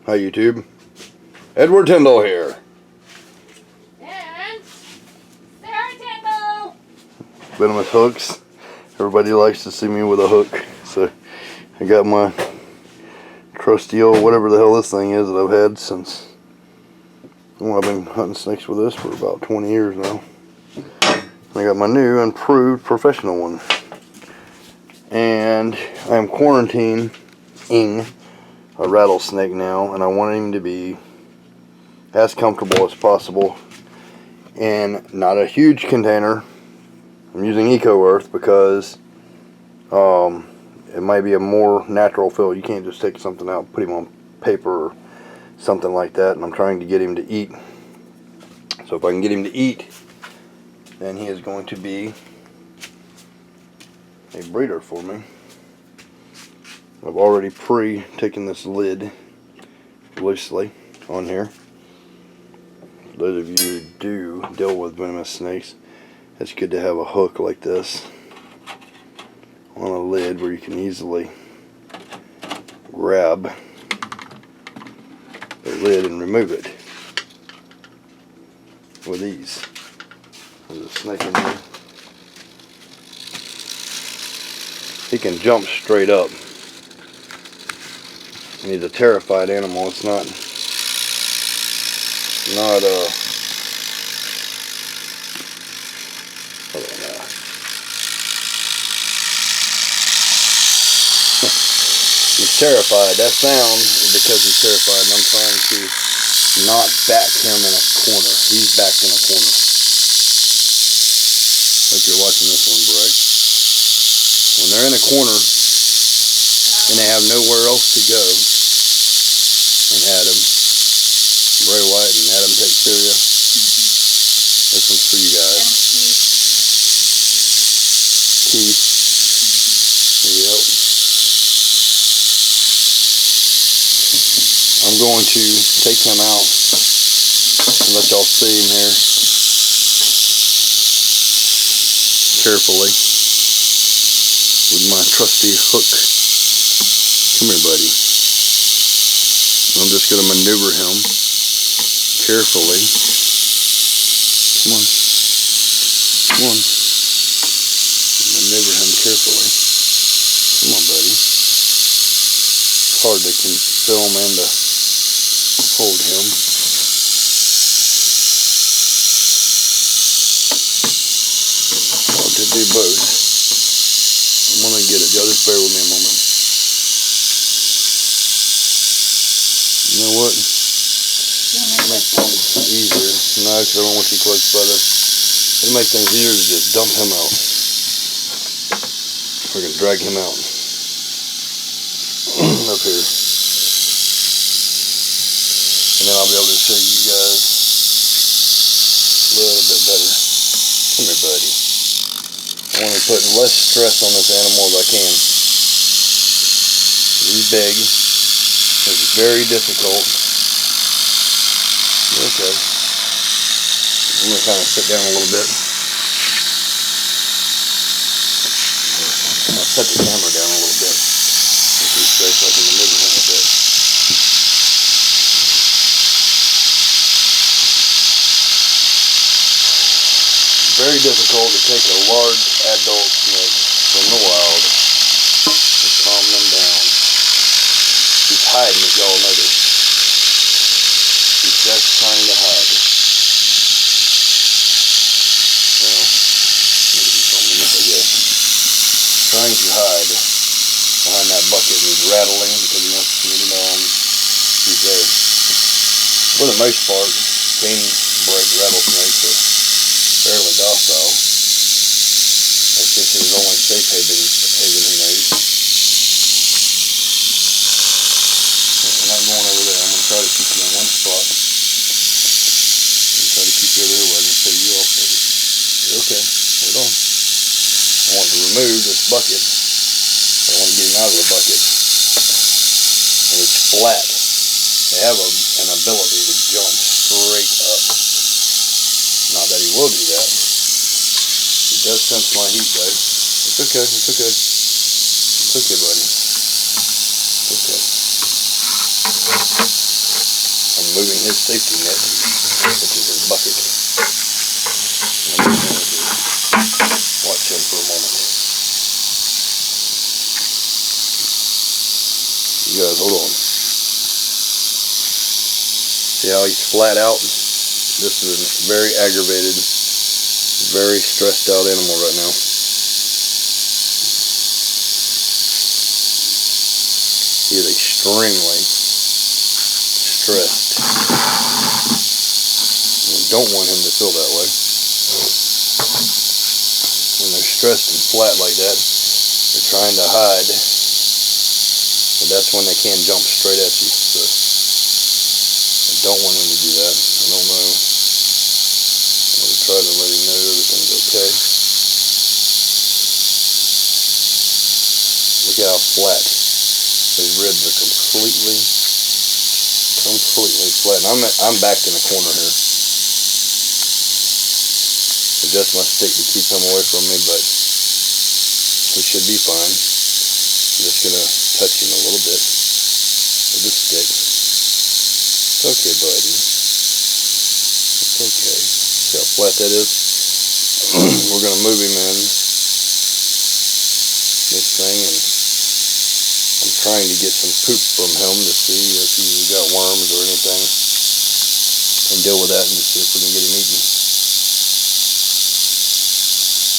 Hi YouTube. Edward Tyndall here. And Sarah Tyndall. Venomous hooks. Everybody likes to see me with a hook. So I got my trusty old whatever the hell this thing is that I've had since, well, I've been hunting snakes with this for about 20 years now. I got my new improved professional one. And I am quarantining a rattlesnake now, and I want him to be as comfortable as possible in not a huge container. I'm using Eco Earth because it might be a more natural feel. You can't just take something out, put him on paper or something like that, and I'm trying to get him to eat. So if I can get him to eat, then he is going to be a breeder for me. I've already taken this lid loosely on here. For those of you who do deal with venomous snakes, it's good to have a hook like this on a lid where you can easily grab the lid and remove it with ease. There's a snake in there. He can jump straight up. And he's a terrified animal. It's not hold on now. He's terrified. That sound is because he's terrified, and I'm trying to not back him in a corner. He's backed in a corner. Hope you're watching this one, Bray. When they're in a corner and they have nowhere else to go, and Adam, Bray White and Adam Texteria, this one's for you guys. Keith. Yep. I'm going to take him out and let y'all see him here carefully with my trusty hook. Come here, buddy. I'm just going to maneuver him carefully. Come on. Come on. Maneuver him carefully. Come on, buddy. It's hard to film and to hold him. Hard to do both. I'm going to get it. Y'all just bear with me a moment. You know what? Make things easier. No, because I don't want you close, brother. It'll make things easier to just dump him out. We're going to drag him out. Up here. And then I'll be able to show you guys a little bit better. Come here, buddy. I want to put less stress on this animal as I can. He's big. It's very difficult. Okay. I'm going to kind of sit down a little bit. I'll set the camera down a little bit. Make it straight so I can maneuver him a bit. Very difficult to take a large adult snake from the wild and calm them down. He's hiding, if y'all notice. He's just trying to hide. Well, maybe he's filming this, I guess. Trying to hide behind that bucket, and he's rattling because he wants me to know he's there. For the most part, cane-brake rattlesnakes are fairly docile. That's just his only safe haven he knows. I'm not going over there. I'm going to try to keep you in one spot. I'm going to try to keep you over here where I can show you off, buddy. You're okay. Hold on. I want to remove this bucket. I want to get him out of the bucket. And it's flat. They have an ability to jump straight up. Not that he will do that. He does sense my heat though. It's okay, it's okay. It's okay, buddy. It's okay. his safety net, which is his bucket. And I'm just going to watch him for a moment. You guys, hold on. See how he's flat out? This is a very aggravated, very stressed out animal right now. He is extremely stressed. And you don't want him to feel that way. When they're stressed and flat like that, they're trying to hide. But that's when they can jump straight at you. So I don't want him to do that. I don't know. I'm going to try to let him know everything's okay. Look at how flat. His ribs are completely flat. And I'm backed in a corner here. Adjust my stick to keep him away from me, but he should be fine. I'm just going to touch him a little bit with the stick. It's okay, buddy. It's okay. See how flat that is? We're going to move him in this thing, and I'm trying to get some poop from him to see if he's got worms or anything, and deal with that and just see if we can get him eaten.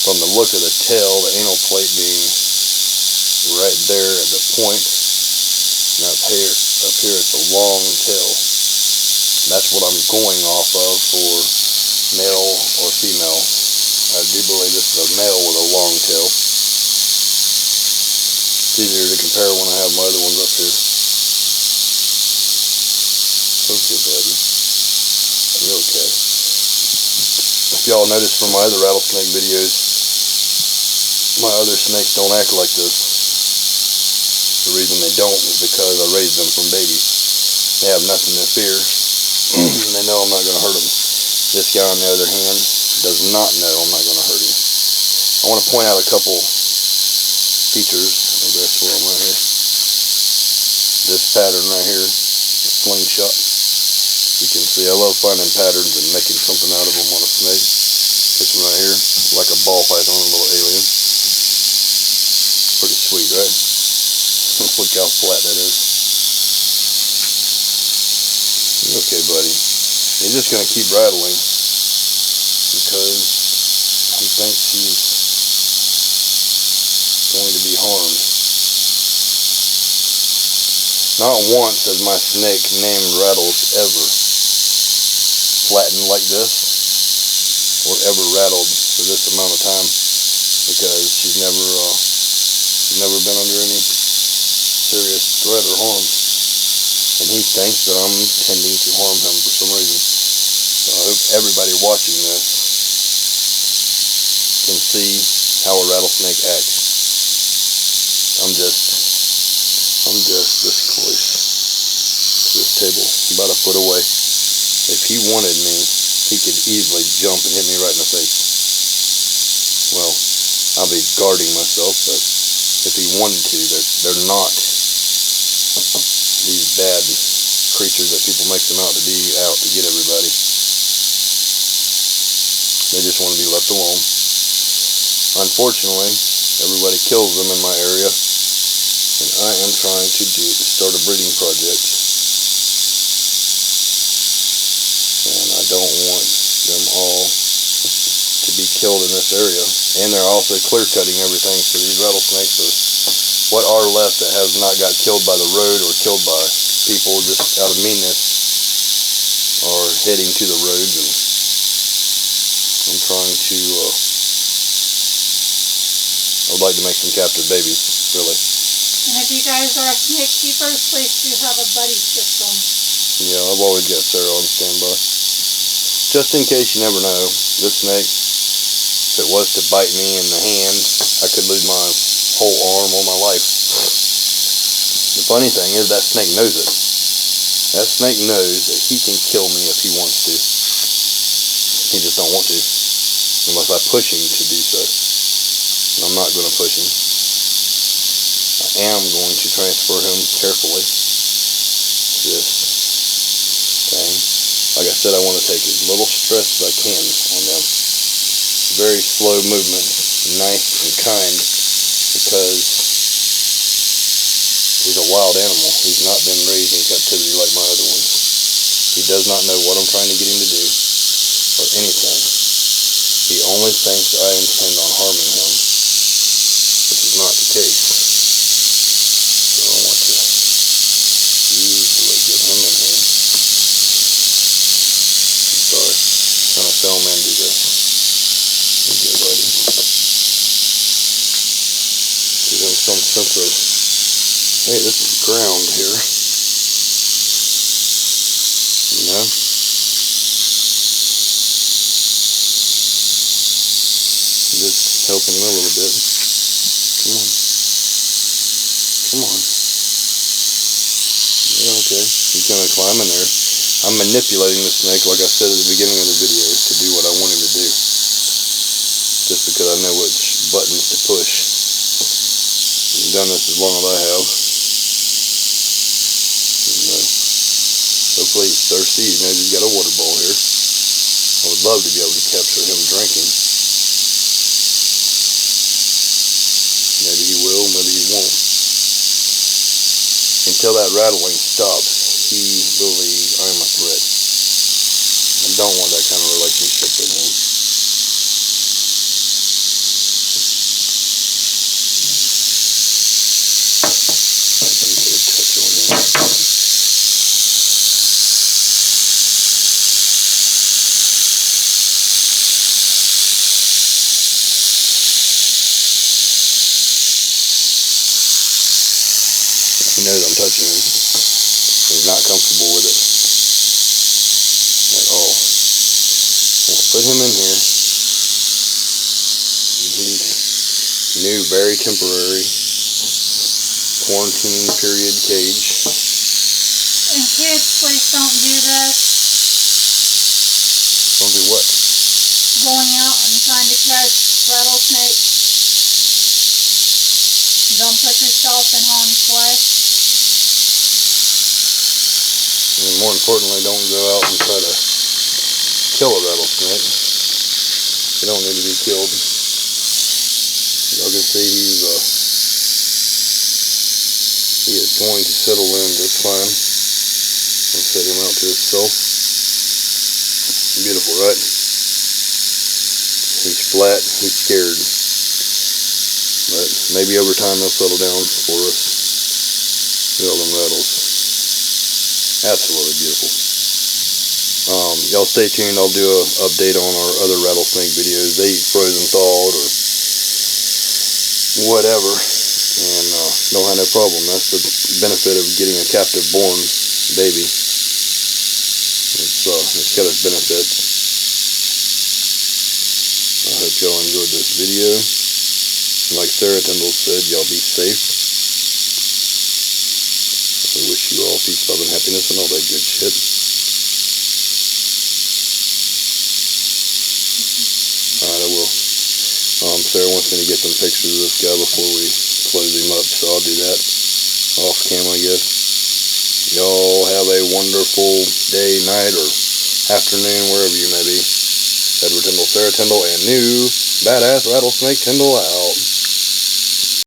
From the look of the tail, the anal plate being right there at the point, and up here it's a long tail. That's what I'm going off of for male or female. I do believe this is a male with a long tail. It's easier to compare when I have my other ones up here. Okay, buddy. You're okay. If y'all notice from my other rattlesnake videos, my other snakes don't act like this. The reason they don't is because I raised them from babies. They have nothing to fear. They know I'm not going to hurt them. This guy, on the other hand, does not know I'm not going to hurt him. I want to point out a couple features. Maybe that's where I'm right here. This pattern right here, the slingshot. You can see I love finding patterns and making something out of them on a snake. This one right here, like a ball python, a little alien. Pretty sweet, right? Look how flat that is. Okay, buddy. He's just going to keep rattling because he thinks he's going to be harmed. Not once has my snake named Rattles ever flattened like this or ever rattled for this amount of time, because she's never been under any serious threat or harm. And he thinks that I'm intending to harm him for some reason. So I hope everybody watching this can see how a rattlesnake acts. I'm just this close to this table, about a foot away. If he wanted me, he could easily jump and hit me right in the face. Well, I'll be guarding myself, but if he wanted to, they're not these bad creatures that people make them out to be, out to get everybody. They just want to be left alone. Unfortunately, everybody kills them in my area, and I am trying to start a breeding project. And I don't want them all to be killed in this area. And they're also clear cutting everything for these rattlesnakes. So what are left that has not got killed by the road or killed by people just out of meanness are heading to the roads, and I'm trying to I would like to make some captive babies, really. And if you guys are snake keepers, please do have a buddy system. Yeah, I've always got Sarah on standby. Just in case, you never know. This snake, if it was to bite me in the hand, I could lose my whole arm or my life. The funny thing is that snake knows it. That snake knows that he can kill me if he wants to. He just don't want to, unless I push him to do so. And I'm not going to push him. I am going to transfer him carefully to this thing. Instead, I want to take as little stress as I can on them. Very slow movement, nice and kind, because he's a wild animal. He's not been raised in captivity like my other ones. He does not know what I'm trying to get him to do, or anything. He only thinks I intend on harming him, which is not the case. So I want to easily get him in here. I'm sorry, trying to film and do this. Get ready. Give him some sense of, hey, this is ground here. You know? Just helping him a little bit. Come on. Come on. Yeah, okay. He's gonna climb in there. I'm manipulating the snake, like I said at the beginning of the video, to do what I want him to do. Just because I know which buttons to push. I've done this as long as I have. And, hopefully he's thirsty. You know, he's got a water bowl here. I would love to be able to capture him drinking. Maybe he will, maybe he won't. Until that rattling stops, he believes I'm a threat. I don't want that kind of relationship with him. He knows I'm touching him. He's not comfortable with it at all. I'm going to put him in here. He's new, very temporary quarantine period cage. And kids, please don't do this. Don't do what? Going out and trying to catch rattlesnakes. Don't put yourself in harm's way. And more importantly, don't go out and try to kill a rattlesnake. They don't need to be killed. Y'all can see he is going to settle in just fine. I'll set him out to himself. Beautiful, right? He's flat, he's scared. But maybe over time they'll settle down for us. Look at all them rattles. Absolutely beautiful. Y'all stay tuned. I'll do an update on our other rattlesnake videos. They eat frozen thawed or whatever, and don't have no problem. That's the benefit of getting a captive born baby. It's got its benefits. I hope y'all enjoyed this video. Like Sarah Tyndall said, y'all be safe. We wish you all peace, love, and happiness and all that good shit. Alright, I will. Sarah wants me to get some pictures of this guy before we close him up, so I'll do that off cam, I guess. Y'all have a wonderful day, night, or afternoon, wherever you may be. Edward Tyndall, Sarah Tyndall, and new badass rattlesnake Tyndall out.